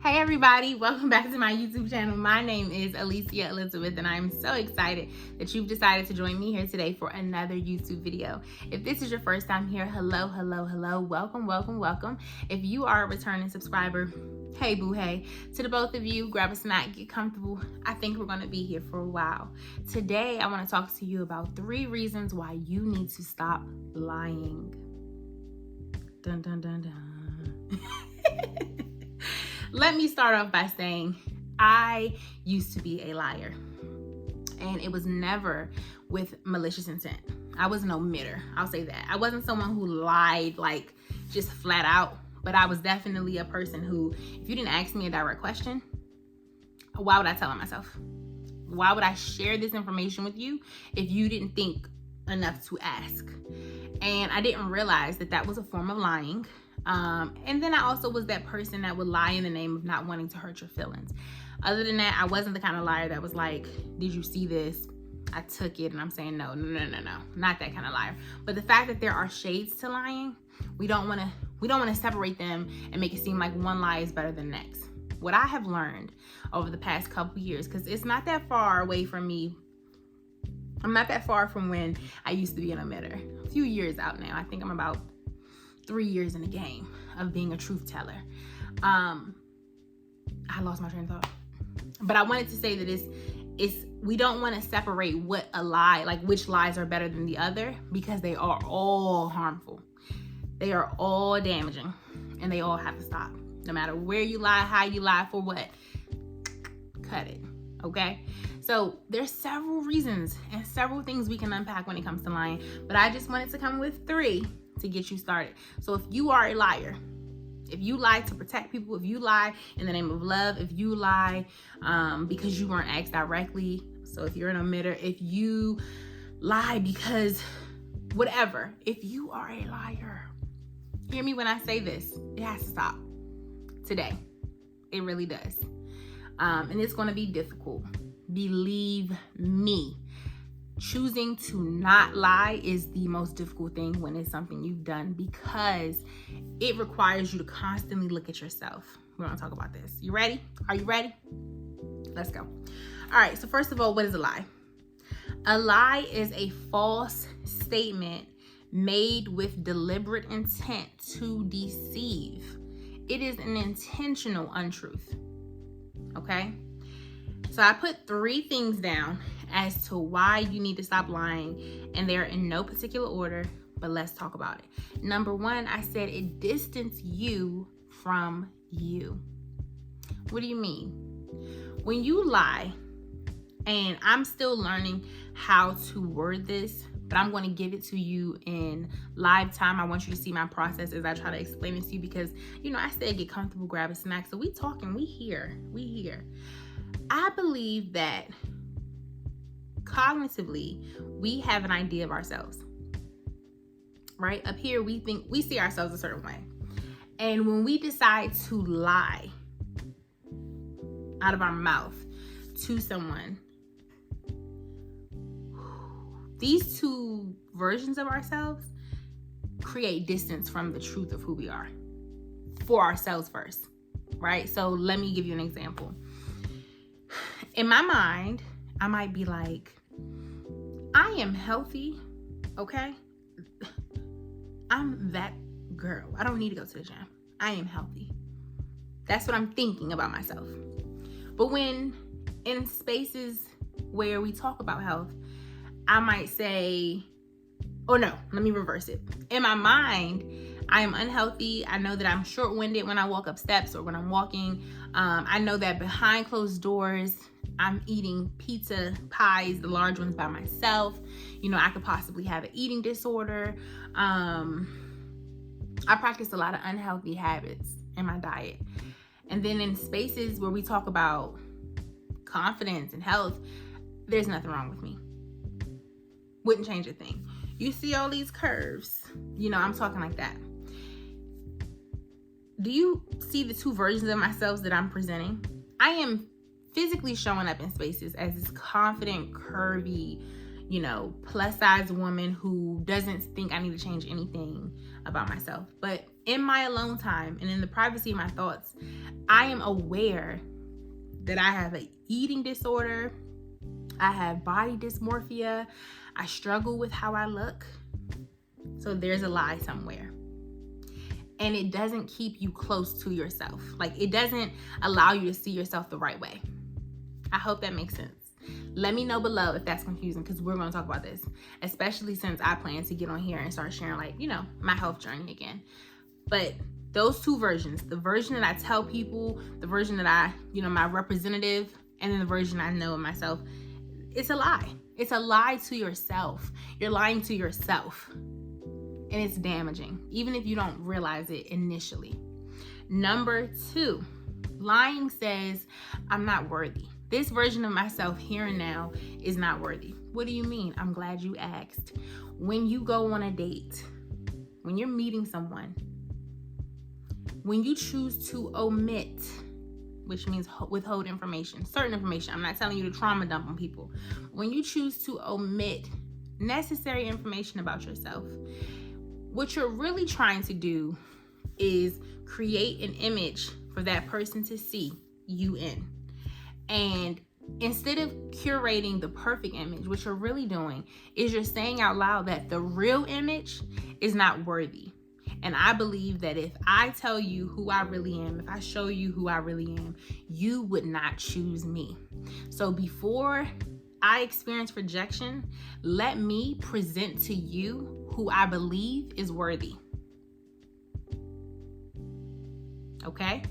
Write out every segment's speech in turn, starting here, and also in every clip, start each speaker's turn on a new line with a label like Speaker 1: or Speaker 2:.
Speaker 1: Hey everybody, welcome back to my YouTube channel. My name is Alicia Elizabeth and I'm so excited that you've decided to join me here today for another YouTube video. If this is your first time here, hello, welcome. If you are a returning subscriber, hey boo hey. To the both of you, grab a snack, get comfortable. I think we're going to be here for a while. Today, I want to talk to you about 3 reasons why you need to stop lying. Dun dun dun dun. Let me start off by saying I used to be a liar, and it was never with malicious intent. I was an omitter. I'll say that. I wasn't someone who lied like just flat out, but I was definitely a person who, if you didn't ask me a direct question, why would I tell it myself? Why would I share this information with you if you didn't think enough to ask? And I didn't realize that that was a form of lying. And then I also was that person that would lie in the name of not wanting to hurt your feelings. Other than that, I wasn't the kind of liar that was like, did you see this? I took it and I'm saying no, not that kind of liar. But the fact that there are shades to lying, we don't want to separate them and make it seem like one lie is better than the next. What I have learned over the past couple years, because it's not that far away from me. I'm not that far from when I used to be an omitter. A few years out now. I think I'm about 3 years in the game of being a truth teller. I lost my train of thought. But I wanted to say that we don't want to separate what a lie, like which lies are better than the other, because they are all harmful. They are all damaging, and they all have to stop. No matter where you lie, how you lie, for what, cut it, okay? So there's several reasons and several things we can unpack when it comes to lying, but I just wanted to come with 3 to get you started. So if you are a liar, if you lie to protect people, if you lie in the name of love, if you lie because you weren't asked directly, so if you're an omitter, if you lie because whatever, if you are a liar, hear me when I say this, it has to stop today. It really does. And it's going to be difficult. Believe me. Choosing to not lie is the most difficult thing when it's something you've done, because it requires you to constantly look at yourself. We're going to talk about this. You ready? Are you ready? Let's go. All right. So first of all, what is a lie? A lie is a false statement made with deliberate intent to deceive. It is an intentional untruth. Okay? So I put 3 things down as to why you need to stop lying, and they're in no particular order, but let's talk about it. Number 1, I said it distances you from you. What do you mean? When you lie, and I'm still learning how to word this, but I'm going to give it to you in live time. I want you to see my process as I try to explain it to you, because, I said get comfortable, grab a snack. So we talking, we here. I believe that cognitively, we have an idea of ourselves, right? Up here, we see ourselves a certain way. And when we decide to lie out of our mouth to someone, these 2 versions of ourselves create distance from the truth of who we are for ourselves first, right? So let me give you an example. In my mind, I might be like, I am healthy, okay? I'm that girl. I don't need to go to the gym. I am healthy. That's what I'm thinking about myself. But when in spaces where we talk about health, I might say, oh no, let me reverse it. In my mind, I am unhealthy. I know that I'm short-winded when I walk up steps or when I'm walking. I know that behind closed doors, I'm eating pizza pies, the large ones, by myself. I could possibly have an eating disorder. I practice a lot of unhealthy habits in my diet. And then in spaces where we talk about confidence and health, there's nothing wrong with me. Wouldn't change a thing. You see all these curves, I'm talking like that. Do you see the 2 versions of myself that I'm presenting? I am physically showing up in spaces as this confident, curvy, plus size woman who doesn't think I need to change anything about myself. But in my alone time and in the privacy of my thoughts, I am aware that I have an eating disorder, I have body dysmorphia, I struggle with how I look. So there's a lie somewhere. And it doesn't keep you close to yourself. Like, it doesn't allow you to see yourself the right way. I hope that makes sense. Let me know below if that's confusing, because we're going to talk about this, especially since I plan to get on here and start sharing, like, my health journey again. But those two versions, the version that I tell people, the version that I, my representative, and then the version I know of myself, it's a lie. It's a lie to yourself. You're lying to yourself. And it's damaging, even if you don't realize it initially. Number 2, lying says, I'm not worthy. This version of myself here and now is not worthy. What do you mean? I'm glad you asked. When you go on a date, when you're meeting someone, when you choose to omit, which means withhold information, certain information, I'm not telling you to trauma dump on people. When you choose to omit necessary information about yourself, what you're really trying to do is create an image for that person to see you in. And instead of curating the perfect image, what you're really doing is you're saying out loud that the real image is not worthy. And I believe that if I tell you who I really am, if I show you who I really am, you would not choose me. So before I experience rejection, let me present to you who I believe is worthy. Okay?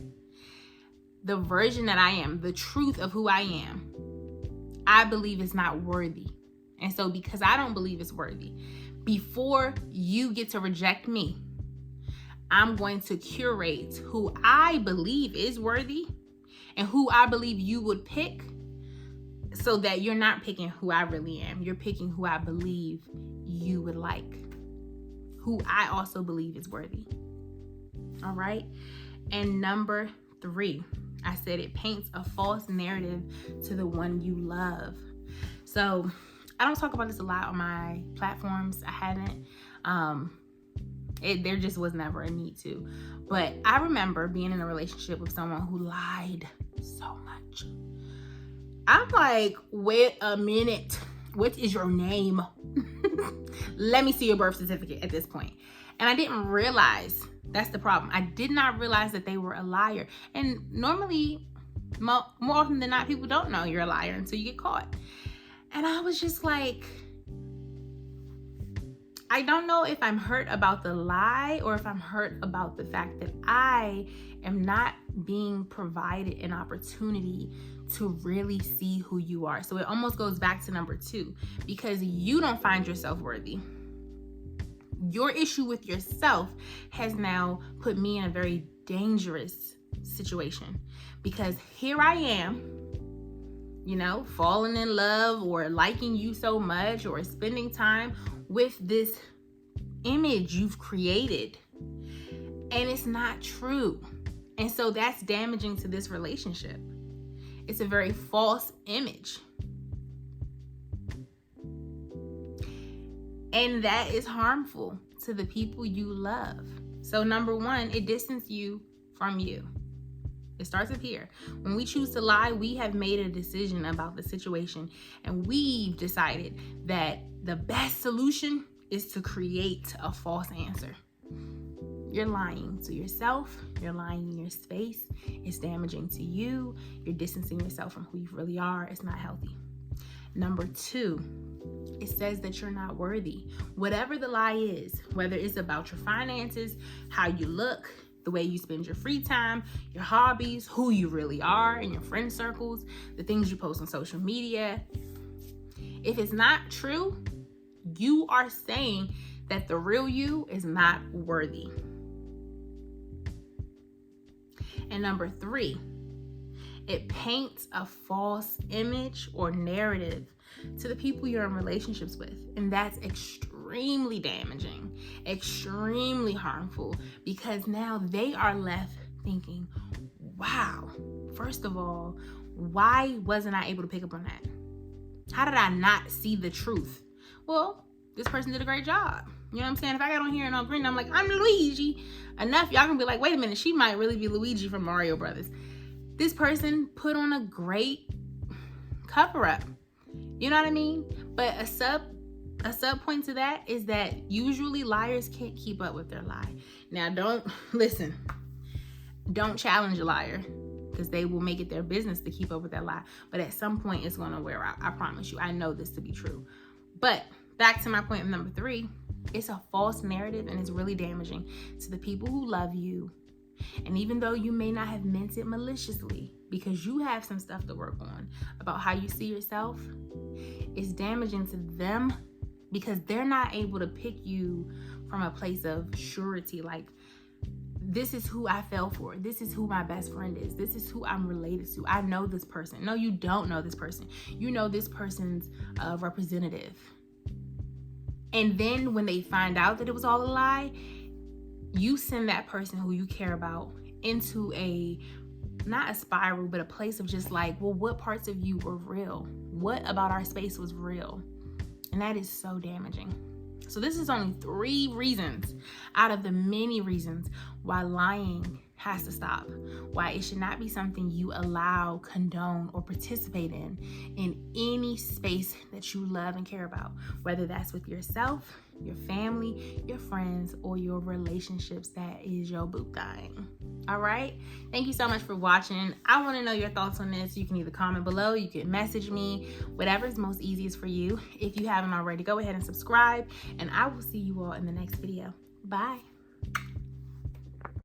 Speaker 1: The version that I am, the truth of who I am, I believe is not worthy. And so because I don't believe it's worthy, before you get to reject me, I'm going to curate who I believe is worthy and who I believe you would pick, so that you're not picking who I really am. You're picking who I believe you would like, who I also believe is worthy. All right. And number 3, I said it paints a false narrative to the one you love. So I don't talk about this a lot on my platforms. I haven't. There just was never a need to. But I remember being in a relationship with someone who lied so much. I'm like, wait a minute. What is your name? Let me see your birth certificate at this point. And I didn't realize, that's the problem. I did not realize that they were a liar. And normally, more often than not, people don't know you're a liar until you get caught. And I was just like, I don't know if I'm hurt about the lie or if I'm hurt about the fact that I am not being provided an opportunity to really see who you are. So it almost goes back to number 2, because you don't find yourself worthy. Your issue with yourself has now put me in a very dangerous situation, because here I am, falling in love or liking you so much or spending time with this image you've created, and it's not true. And so that's damaging to this relationship. It's a very false image. And that is harmful to the people you love. So number 1, it distances you from you. It starts up here. When we choose to lie, we have made a decision about the situation, and we've decided that the best solution is to create a false answer. You're lying to yourself. You're lying in your space. It's damaging to you. You're distancing yourself from who you really are. It's not healthy. Number 2, it says that you're not worthy. Whatever the lie is, whether it's about your finances, how you look, the way you spend your free time, your hobbies, who you really are in your friend circles, the things you post on social media. If it's not true, you are saying that the real you is not worthy. And number 3, it paints a false image or narrative to the people you're in relationships with. And that's extremely damaging, extremely harmful, because now they are left thinking, wow, first of all, why wasn't I able to pick up on that? How did I not see the truth? Well, this person did a great job. You know what I'm saying? If I got on here and on green, I'm like, I'm Luigi. Enough, y'all gonna be like, wait a minute, she might really be Luigi from Mario Brothers. This person put on a great cover up. You know what I mean? But a sub point to that is that usually liars can't keep up with their lie. Now, don't challenge a liar, because they will make it their business to keep up with that lie. But at some point, it's going to wear out. I promise you. I know this to be true. But back to my point number 3, it's a false narrative, and it's really damaging to the people who love you. And even though you may not have meant it maliciously, because you have some stuff to work on about how you see yourself, it's damaging to them because they're not able to pick you from a place of surety. Like, this is who I fell for. This is who my best friend is. This is who I'm related to. I know this person. No, you don't know this person. You know this person's representative. And then when they find out that it was all a lie, you send that person who you care about into not a spiral, but a place of just like, well, what parts of you were real? What about our space was real? And that is so damaging. So this is only 3 reasons out of the many reasons why lying has to stop, why it should not be something you allow, condone, or participate in any space that you love and care about, whether that's with yourself, your family, your friends, or your relationships. That is your boo thing. All right. Thank you so much for watching. I want to know your thoughts on this. You can either comment below, you can message me, whatever is most easiest for you. If you haven't already, go ahead and subscribe, and I will see you all in the next video. Bye.